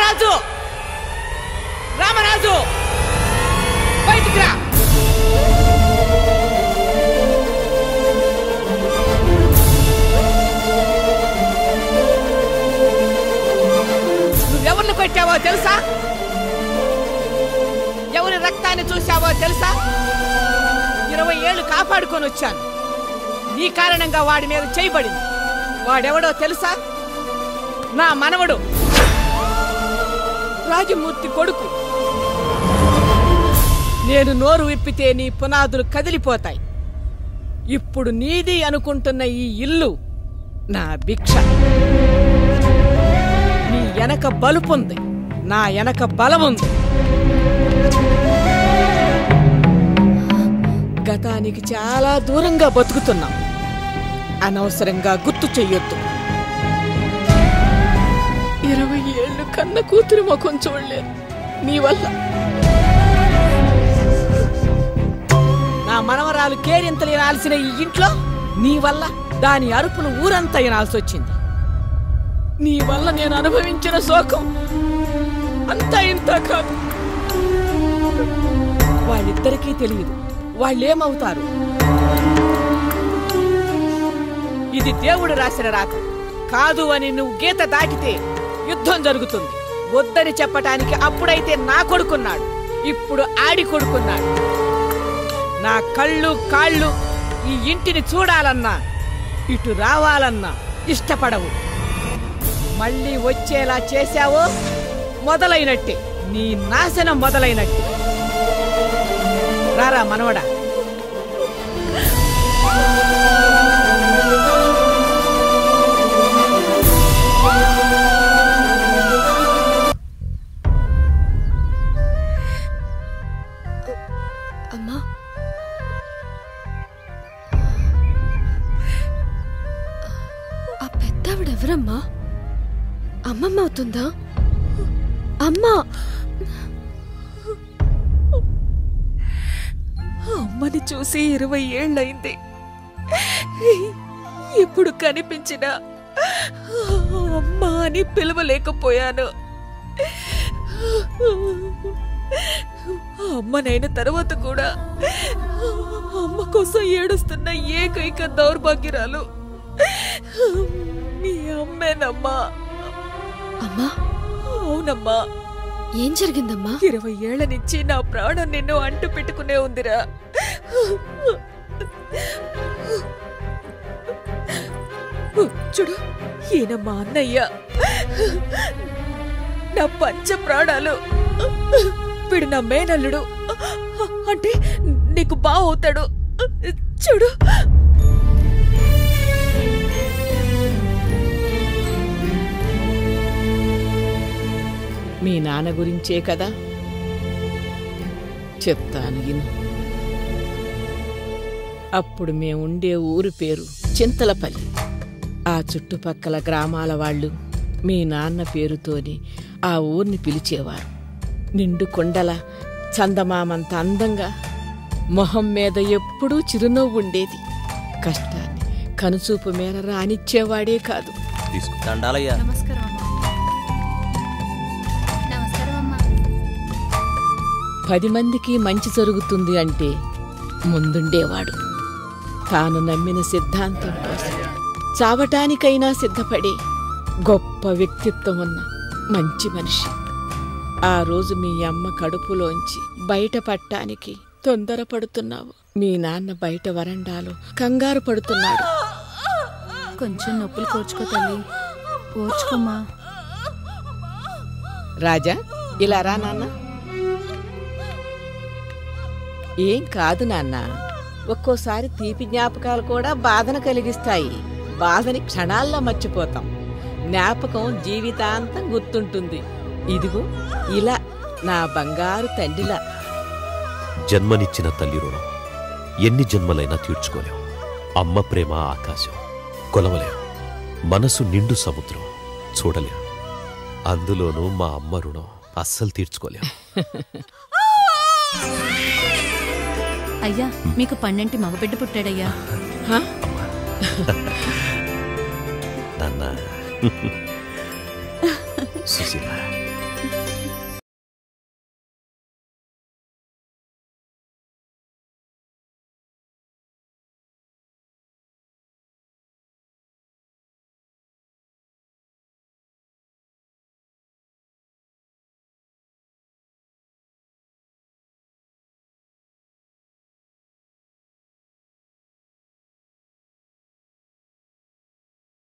రామరాజు రామరాజు బయటికి రా. నువ్వెవరిని కొట్టావో తెలుసా? ఎవరి రక్తాన్ని చూసావో తెలుసా? 20 ఏళ్ళు కాపాడుకొని వచ్చాను. నీ కారణంగా వాడి మీద చేయబడింది. వాడెవడో తెలుసా? నా మనవడు, రాజమూర్తి కొడుకు. నేను నోరు విప్పితే నీ పునాదులు కదిలిపోతాయి. ఇప్పుడు నీది అనుకుంటున్న ఈ ఇల్లు నా భిక్ష. నీ వెనక బలుపుంది, నా వెనక బలముంది. గతానికి చాలా దూరంగా బతుకుతున్నాం. అనవసరంగా గుర్తు చెయ్యొద్దు. 20 ఏళ్ళు కన్న కూతురు ముఖం చూడలేదు నీ వల్ల. నా మనవరాలు కేరింతలు వినాల్సిన ఈ ఇంట్లో నీ వల్ల దాని అరుపులు ఊరంతా వినాల్సి వచ్చింది. నీ వల్ల నేను అనుభవించిన శోకం అంతా ఇంత కాదు. వాళ్ళిద్దరికీ తెలియదు వాళ్ళేమవుతారు. ఇది దేవుడు రాసిన రాత కాదు అని నువ్వు గీత దాటితే యుద్ధం జరుగుతుంది. వద్దని చెప్పటానికి అప్పుడైతే నా కొడుకున్నాడు, ఇప్పుడు ఆడి కొడుకున్నాడు. నా కళ్ళు కాళ్ళు ఈ ఇంటిని చూడాలన్నా ఇటు రావాలన్నా ఇష్టపడవు. మళ్ళీ వచ్చేలా చేశావో మొదలైనట్టే, నీ నాశనం మొదలైనట్టే. రారా మనవడా. అమ్మా, ఆ పెద్దావిడెవరమ్మా? అమ్మమ్మ అవుతుందా? అమ్మా, అమ్మని చూసి 20 ఏళ్ళయింది. ఇప్పుడు కనిపించిన అమ్మ అని పిలవలేకపోయాను. అమ్మనైన తర్వాత కూడా అమ్మ కోసం ఏడుస్తున్న ఏకైక దౌర్భాగ్యురాలు మీ అమ్మేనమ్మా. అమ్మా, అవునమ్మా. ఏం జరిగిందమ్మా? 20 ఏళ్ల నుంచి నా ప్రాణం నిన్ను అంటు పెట్టుకునే ఉందిరా. చూడు, ఈయన మా అన్నయ్య, నా పంచ ప్రాణాలు. వీడు నా మేనల్లుడు, అంటే నీకు బావుతాడు. చూడు, మీ నాన్న గురించే కదా చెప్తాను విను. అప్పుడు మేముండే ఊరి పేరు చింతలపల్లి. ఆ చుట్టుపక్కల గ్రామాల వాళ్ళు మీ నాన్న పేరుతోని ఆ ఊరిని పిలిచేవారు. నిండు కొండల చందమామంత అందంగా, మొహం మీద ఎప్పుడూ చిరునవ్వు ఉండేది. కష్టాన్ని కనుచూపు మేర రానిచ్చేవాడే కాదు. దండాలయ్యా. 10 మందికి మంచి జరుగుతుంది అంటే ముందుండేవాడు. తాను నమ్మిన సిద్ధాంతం కోసం చావటానికైనా సిద్ధపడే గొప్ప వ్యక్తిత్వం ఉన్న మంచి మనిషి. ఆ రోజు మీ అమ్మ కడుపులోంచి బయటపడటానికి తొందరపడుతున్నావు. మీ నాన్న బయట వరండాలో కంగారు పడుతున్నాడు. కొంచెం నొప్పులు కోర్చుకో తల్లి, ఓర్చుకోమ్మా. రాజా, ఇలా రా నాన్న. ఏం కాదు నాన్న, ఒక్కోసారి తీపి జ్ఞాపకాలు కూడా బాధను కలిగిస్తాయి. బాధని క్షణాల్లో మర్చిపోతాం, జ్ఞాపకం జీవితాంతం గుర్తుంటుంది. ఇదిగో ఇలా నా బంగారు తండ్రిలా. జన్మనిచ్చిన తల్లి రుణం ఎన్ని జన్మలైనా తీర్చుకోలేం. అమ్మ ప్రేమ ఆకాశం కొలవలేం. మనసు నిండు సముద్రం చూడలేం. అందులోనూ మా అమ్మ రుణం అస్సలు తీర్చుకోలేం. అయ్యా, మీకు 12 మగబిడ్డ పుట్టాడయ్యా. నాన్న, సుశీల,